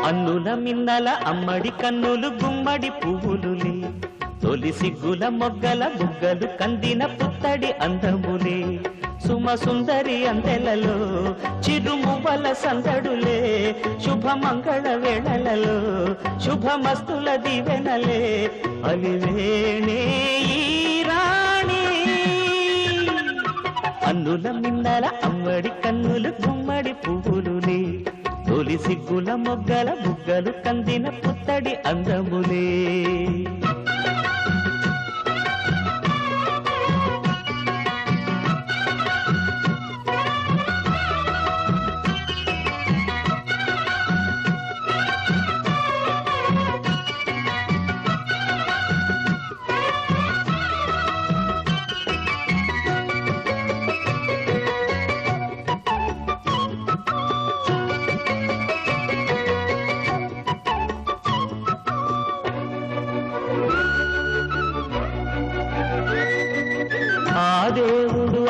అన్నుల మిన్నల అమ్మడి కన్నులు గుమ్మడి పువ్వులులే తొలి సిగ్గుల మొగ్గల బుగ్గలు కందిన పుత్తడి అందములే సుమ సుందరి అందెలలో చిరుమువ్వల సందడులే శుభమంగళ వేళలలో శుభమస్తుల దివెనలే అలివేణే ఈ రాణి అన్నుల మిన్నల అమ్మడి కన్నులు గుమ్మడి పువ్వులులే తొలి సిగ్గుల మొగ్గల బుగ్గలు కందిన పుత్తడి అందములే ఆ దేవుడు